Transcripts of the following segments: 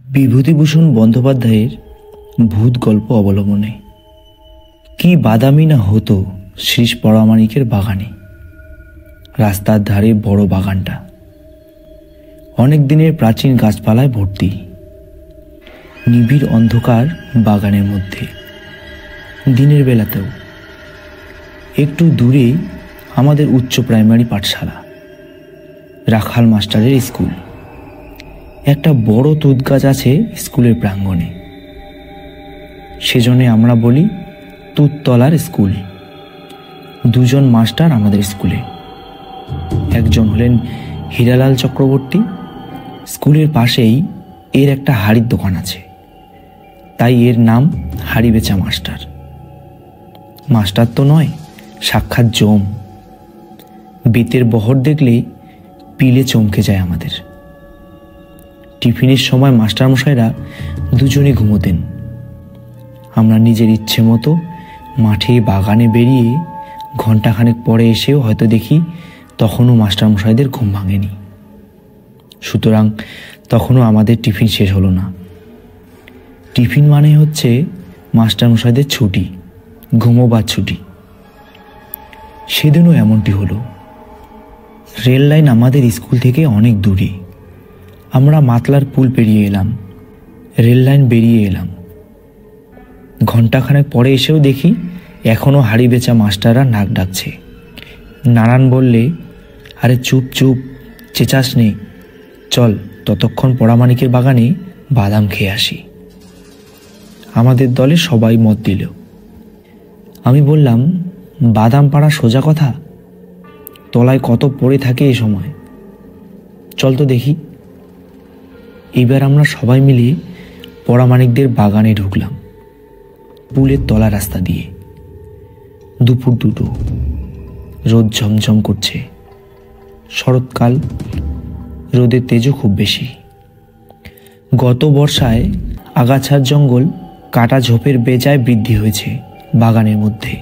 বিভূতিভূষণ বন্দ্যোপাধ্যায়ের ভূত গল্প অবলম্বনে কি বাদামি না হতো শ্রীশ পরামানিকের বাগানে। রাস্তার ধারে বড় বাগানটা অনেক দিনের প্রাচীন গাছপালায় ভর্তি। নিবিড় অন্ধকার বাগানের মধ্যে, দিনের বেলাতেও। একটু দূরে আমাদের উচ্চ প্রাইমারি পাঠশালা, রাখাল মাস্টারের স্কুল। একটা বড় তুঁত গাছ আছে স্কুলের প্রাঙ্গণে, সেজন্য আমরা বলি তুঁততলার স্কুল। দুজন মাস্টার আমাদের স্কুলে, একজন হলেন হীরালাল চক্রবর্তী। স্কুলের পাশেই এর একটা হাড়ির দোকান আছে, তাই এর নাম হাড়ি বেচা মাস্টার। মাস্টার তো নয়, সাক্ষাৎ জম। বেতের বহর দেখলেই পিলে চমকে যায় আমাদের। টিফিনের সময় মাস্টারমশাইরা দুজনে ঘুমোতেন। আমরা নিজের ইচ্ছে মতো মাঠে বাগানে বেরিয়ে ঘণ্টাখানেক পরে এসেও হয়তো দেখি তখনও মাস্টারমশাইদের ঘুম ভাঙেনি। সুতরাং তখনও আমাদের টিফিন শেষ হলো না। টিফিন মানে হচ্ছে মাস্টারমশাইদের ছুটি, ঘুমোবার ছুটি। সেদিনও এমনটি হলো। রেল লাইন আমাদের স্কুল থেকে অনেক দূরে। আমরা মাতলার পুল পেরিয়ে এলাম, রেল লাইন বেরিয়ে এলাম। ঘণ্টাখানেক পরে এসেও দেখি এখনও হাড়ি বেচা মাস্টাররা নাক ডাকছে। নারায়ণ বললে, আরে চুপ চুপ, চেঁচাস নে, চল ততক্ষণ পরামানিকের বাগানে বাদাম খেয়ে আসি। আমাদের দলে সবাই মত দিল। আমি বললাম, বাদাম পাড়া সোজা কথা, তলায় কত পড়ে থাকে এ সময়, চল তো দেখি। এবার আমরা সবাই মিলে পরামানিকদের বাগানে ঢুকলাম, পুলের তলা রাস্তা দিয়ে। দুপুর দুটো, রোদ ঝমঝম করছে। শরৎকাল, রোদের তেজও খুব বেশি। গত বর্ষায় আগাছার জঙ্গল কাটা ঝোপের বেজায় বৃদ্ধি হয়েছে বাগানের মধ্যে।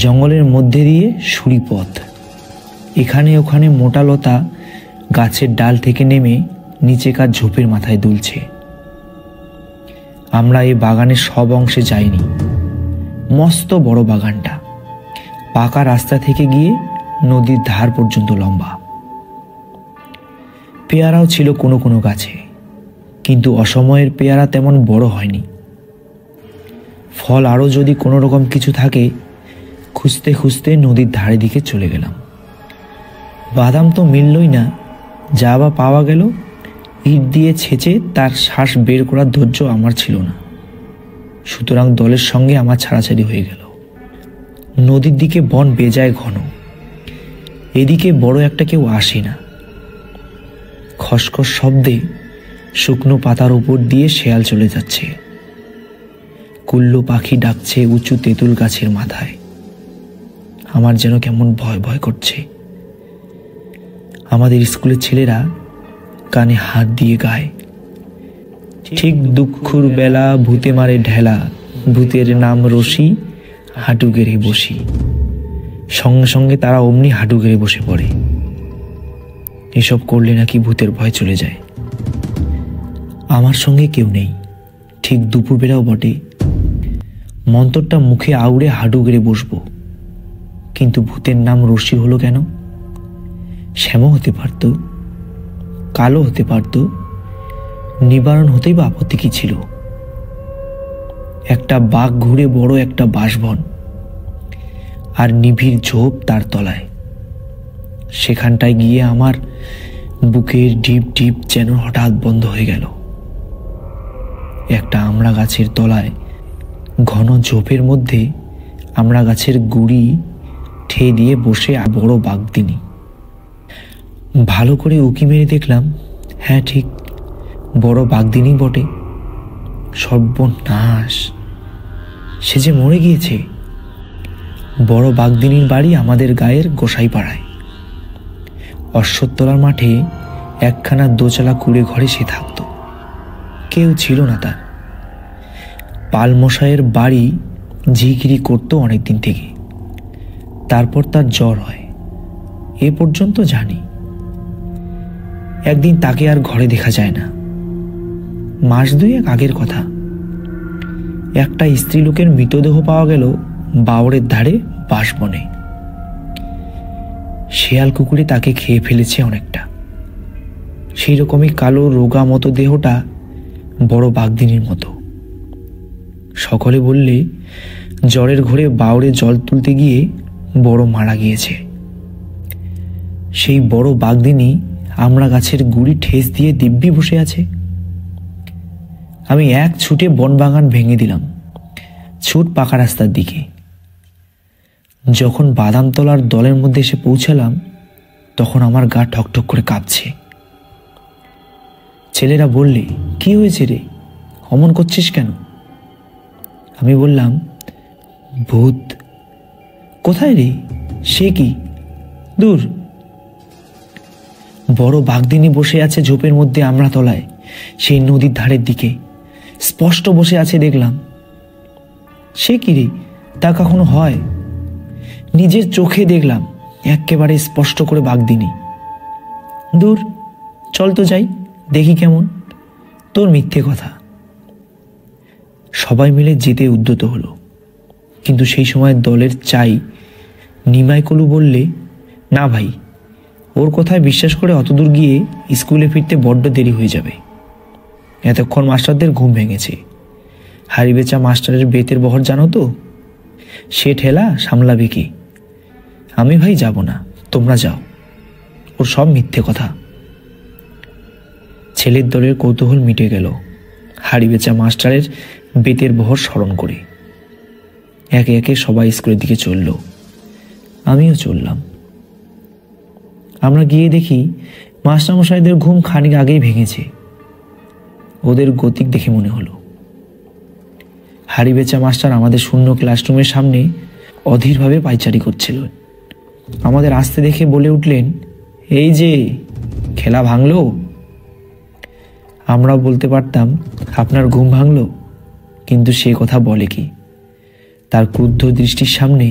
জঙ্গলের মধ্যে দিয়ে সুড়ি পথ, এখানে ওখানে মোটা লতা গাছের ডাল থেকে নেমে নিচেকার ঝোপের মাথায় দুলছে। আমরা এই বাগানের সব অংশে যাইনি। মস্ত বড় বাগানটা পাকা রাস্তা থেকে গিয়ে নদীর ধার পর্যন্ত লম্বা। পেয়ারাও ছিল কোনো কোনো গাছে, কিন্তু অসময়ের পেয়ারা তেমন বড় হয়নি। ফল আরও যদি কোনো রকম কিছু থাকে, খুঁজতে খুঁজতে নদীর ধারে দিকে চলে গেলাম। বাদাম তো মিললই না, যা বা পাওয়া গেল ইট দিয়ে ছেঁচে তার শ্বাস বের করার ধৈর্য আমার ছিল না। সুতরাং দলের সঙ্গে আমার ছাড়াছাড়ি হয়ে গেল। নদীর দিকে বন বেজায় ঘন, এদিকে বড় একটা কেউ আসে না। খসখস শব্দে শুকনো পাতার উপর দিয়ে শেয়াল চলে যাচ্ছে। কুল্লু পাখি ডাকছে উঁচু তেঁতুল গাছের মাথায়। আমার যেন কেমন ভয় ভয় করছে। আমাদের স্কুলের ছেলেরা কানে হাত দিয়ে গায়, ঠিক দুঃখুর বেলা ভূতে মারে ঢেলা, ভূতের নাম রশি, হাঁটু গেড়ে বসি। সঙ্গে সঙ্গে তারা অমনি হাঁটু গেড়ে বসে পড়ে। এসব করলে নাকি ভূতের ভয় চলে যায়। আমার সঙ্গে কেউ নেই, ঠিক দুপুরবেলাও বটে। মন্তরটা মুখে আউড়ে হাঁটু গেড়ে বসবো, কিন্তু ভূতের নাম রশি হলো কেন? শ্যামও হতে পারত, কালো হতে পারত, নিবারণ হতেই বা আপত্তি কি ছিল? একটা বাঘ ঘুরে বড় একটা বাঁশবন, আর নিবিড় ঝোপ তার তলায়। সেখানটায় গিয়ে আমার বুকের ডিপ ডিপ যেন হঠাৎ বন্ধ হয়ে গেল। একটা আমড়া গাছের তলায়, ঘন ঝোপের মধ্যে আমড়া গাছের গুড়ি ঠেয়ে দিয়ে বসে বড় বাঘদিনী। ভালো করে উঁকি মেরে দেখলাম, হ্যাঁ ঠিক বড় বাঘদিনী বটে। সর্বনাশ, সে যে মরে গিয়েছে। বড় বাঘদিনীর বাড়ি আমাদের গায়ের গোসাইপাড়ায়। অশ্বত্থতলার মাঠে একখানা দোচালা কুড়ে ঘরে সে থাকত। কেউ ছিল না তার। পালমশাইয়ের বাড়ি ঝিগিরি করতো অনেকদিন থেকে। তারপর তার জ্বর হয়, এ পর্যন্ত জানি। একদিন তাকে আর ঘরে দেখা যায় না। মাস 2 আগের কথা। একটা স্ত্রীলোকের মৃতদেহ পাওয়া গেল বাওড়ের ধারে বাঁশবনে। শেয়াল কুকুরে তাকে খেয়ে ফেলেছে অনেকটা। সেই রকমই কালো রোগা মতো দেহটা, বড় বাঘদিনীর মতো। সকলে বললে জ্বরের ঘোরে বাওড়ে জল তুলতে গিয়ে বড় মারা গিয়েছে। সেই বড় বাঘদিনী আমড়া গাছের গুড়ি ঠেস দিয়ে দিব্যি বসে আছে। আমি এক ছুটে বনবাগান ভেঙে দিলাম, ছুট পাকা রাস্তার দিকে। যখন বাদামতলার দলের মধ্যে এসে পৌঁছালাম, তখন আমার গা ঠকঠক করে কাঁপছে। ছেলেরা বললে, কি হয়েছে রে, অমন করছিস কেন? আমি বললাম, ভূত। কোথায় রে? সে কি? দূর। বড় বাঘদিনী বসে আছে ঝোপের মধ্যে আমড়া তলায়, সেই নদীর ধারের দিকে স্পষ্ট বসে আছে দেখলাম। সে কি রে, তা কখনো হয়? নিজের চোখে দেখলাম একেবারে স্পষ্ট করে বাঘদিনী। দূর, চল তো যাই, দেখি কেমন। তোর মিথ্যে কথা। সবাই মিলে যেতে উদ্যত হলো, কিন্তু সেই সময় দলের চাই নিমাইকলু বললে, না ভাই, ওর কথায় বিশ্বাস করে অতদূর গিয়ে স্কুলে ফিরতে বড্ড দেরি হয়ে যাবে। এতক্ষণ মাস্টারদের ঘুম ভেঙেছে। হাড়ি বেচা মাস্টারের বেতের বহর জানো তো, সে ঠেলা সামলাবে কি? আমি ভাই যাব না, তোমরা যাও। ওর সব মিথ্যে কথা। ছেলের দলের কৌতূহল মিটে গেল হাড়ি বেচা মাস্টারের বেতের বহর স্মরণ করে। একে একে সবাই স্কুলের দিকে চলল, আমিও চললাম। আমরা গিয়ে দেখি মাস্টারমশাইদের ঘুম খানিক আগেই ভেঙেছে। ওদের গতিক দেখে মনে হলো। হাড়ি বেচা মাস্টার আমাদের শূন্য ক্লাসরুমের সামনে অধীরভাবে পায়চারি করছিল। আমাদের আসতে দেখে বলে উঠলেন, এই যে খেলা ভাঙলো। আমরা বলতে পারতাম, আপনার ঘুম ভাঙলো, কিন্তু সে কথা বলে কি? তার ক্রুদ্ধ দৃষ্টির সামনে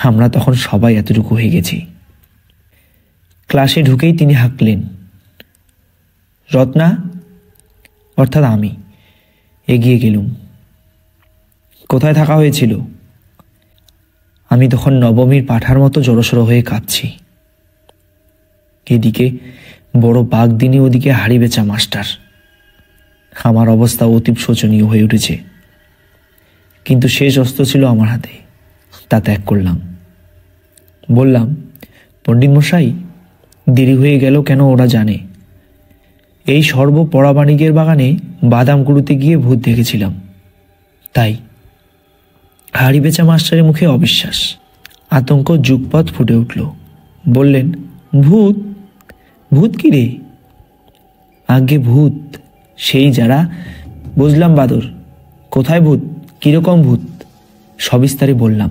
আমরা তখন সবাই এতটুকু হয়ে গেছি। ক্লাসে ঢুকেই তিনি হাঁকলেন, রত্না, অর্থাৎ আমি। এগিয়ে গেলুম। কোথায় থাকা হয়েছিল? আমি তখন নবমীর পাঠার মতো জড়সড় হয়ে কাঁদছি। এদিকে বড় বাঘদিনী, ওদিকে হাড়ি বেচা মাস্টার। আমার অবস্থা অতীব শোচনীয় হয়ে উঠেছে, কিন্তু শেষ অস্ত্র ছিল আমার হাতে, তা ত্যাগ করলাম। বললাম, পণ্ডিত মশাই, দেরি হয়ে গেল কেন ওরা জানে। এই সর্ব পরামানিকের বাগানে বাদাম কুড়ুতে গিয়ে ভূত দেখেছিলাম, তাই। হাড়ি বেচা মাস্টারের মুখে অবিশ্বাস, আতঙ্ক যুগপৎ ফুটে উঠল। বললেন, ভূত? ভূত কি রে? আগে ভূত, সেই যারা। বুঝলাম বাদর, কোথায় ভূত, কিরকম ভূত? সবিস্তারে বললাম।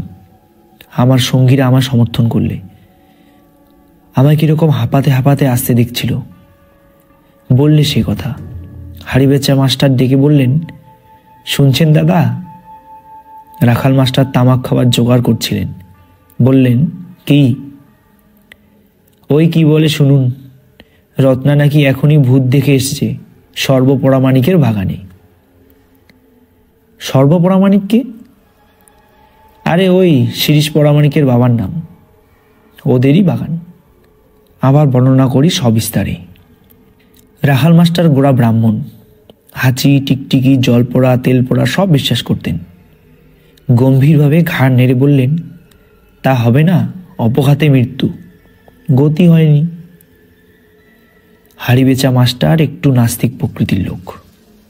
আমার সঙ্গীরা আমার সমর্থন করলে। আমায় কিরকম হাঁপাতে হাঁপাতে আসতে দেখছিল। বললে সে কথা। হাড়ি বেচা মাস্টার ডেকে বললেন, শুনছেন দাদা? রাখাল মাস্টার তামাক খাবার জোগাড় করছিলেন। বললেন, কি? ওই কি বলে শুনুন, রত্না নাকি এখনই ভূত দেখে এসছে সর্বপরামানিকের বাগানে। সর্বপরামানিককে? আরে ওই শিরিষ পরামানিকের বাবার নাম, ওদেরই বাগান। আবার বর্ণনা করি সবিস্তারে। রাখাল মাস্টার গোড়া ব্রাহ্মণ। হাঁচি, টিকটিকি, জল পোড়া, তেল পোড়া সব বিশ্বাস করতেন। গম্ভীরভাবে ঘাড় নেড়ে বললেন, তা হবে না, অপঘাতে মৃত্যু, গতি হয়নি। হাড়ি বেচা মাস্টার একটু নাস্তিক প্রকৃতির লোক।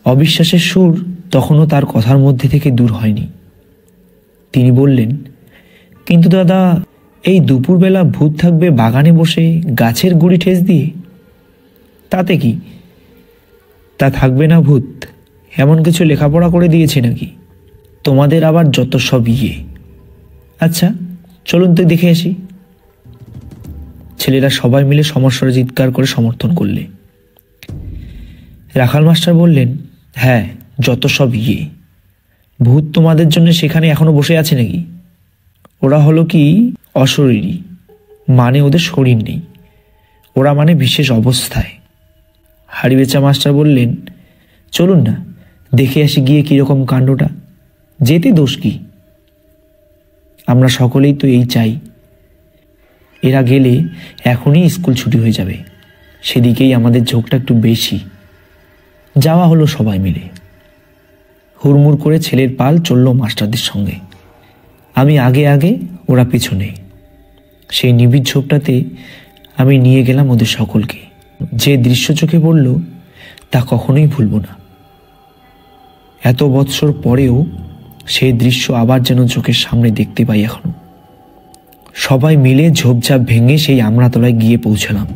অবিশ্বাসের সুর তখনও তার কথার মধ্যে থেকে দূর হয়নি। তিনি বললেন, কিন্তু দাদা, এই দুপুরবেলা ভূত থাকবে বাগানে বসে গাছের গুড়ি ঠেস দিয়ে? তাতে কি? তা থাকবে না ভূত, এমন কিছু লেখাপড়া করে দিয়েছে নাকি? তোমাদের আবার যত সব ইয়ে। আচ্ছা চলুন তো দেখে আসি। ছেলেরা সবাই মিলে সমস্যার চিৎকার করে সমর্থন করলে। রাখাল মাস্টার বললেন, হ্যাঁ, যত সব ইয়ে। ভূত তোমাদের জন্য সেখানে এখনো বসে আছে নাকি? ওরা হলো কি অশরীরী, মানে ওদের শরীর নেই, ওরা মানে বিশেষ অবস্থায়। হাড়ি বেচা মাস্টার বললেন, চলুন না, দেখে আসি গিয়ে কীরকম কাণ্ডটা। যেতে দোষ কি? আমরা সকলেই তো এই চাই। এরা গেলে এখনই স্কুল ছুটি হয়ে যাবে, সেদিকেই আমাদের ঝোঁকটা একটু বেশি। যাওয়া হলো সবাই মিলে। হুড়মুড় করে ছেলের পাল চলল মাস্টারদের সঙ্গে। আমি আগে আগে, ওরা পিছনে। সেই নিবিড় ঝোপটাতে আমি নিয়ে গেলাম ওদের সকলকে। যে দৃশ্য চোখে পড়ল তা কখনোই ভুলব না। এত বৎসর পরেও সেই দৃশ্য আবার যেন চোখের সামনে দেখতে পাই এখনো। সবাই মিলে ঝোপঝাপ ভেঙে সেই আমড়াতলায় গিয়ে পৌঁছলাম।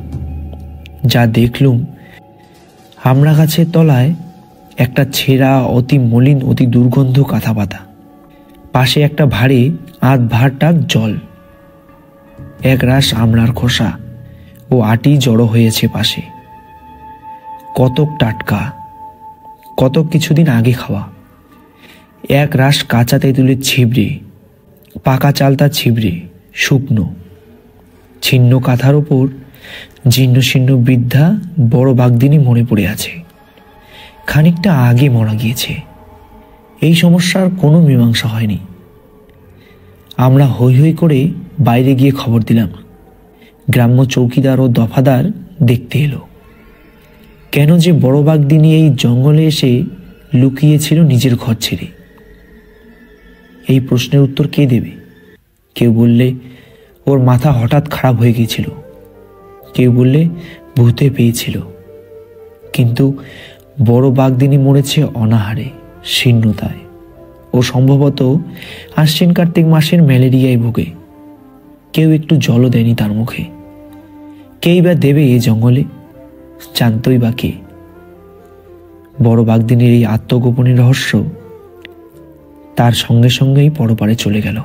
যা দেখলুম, আমড়া গাছের তলায় একটা ছেঁড়া, অতি মলিন, অতি দুর্গন্ধ কাঁথা পাতা। পাশে একটা ভারে আধ ভার টাক জল। এক রাশ আমড়ার খোসা ও আটি জড়ো হয়েছে পাশে। কতক টাটকা, কতক কিছুদিন আগে খাওয়া। এক রাশ কাঁচা তেঁতুলের ছিবড়ে, পাকা চালতা ছিবড়ে, শুকনো। ছিন্ন কাঁথার ওপর জীর্ণ শীর্ণ বৃদ্ধা বড় বাগদিনী মনে পড়ে আছে। খানিকটা আগে মারা গিয়েছে। এই সমস্যার কোনো মীমাংসা হয়নি। আমরা হৈ হৈ করে বাইরে গিয়ে খবর দিলাম। গ্রাম্য চৌকিদার ও দফাদার দেখতে এলো। কেন যে বড় বাগদিনী এই জঙ্গলে এসে লুকিয়েছিল নিজের ঘর ছেড়ে? এই প্রশ্নের উত্তর কে দেবে? কেউ বললে ওর মাথা হঠাৎ খারাপ হয়ে গিয়েছিল, কেউ বললে ভূতে পেয়েছিল। কিন্তু বড় বাগদিনী মরেছে অনাহারে, শীর্ণতায়। ও সম্ভবত আশ্বিন কার্তিক মাসের ম্যালেরিয়ায় ভোগে। কেউ একটু জলও দেয়নি তার মুখে। কেই বা দেবে এ জঙ্গলে? জানতই বা কে? বড় বাগদিনীর এই আত্মগোপনের রহস্য তার সঙ্গে সঙ্গেই পরপারে চলে গেল।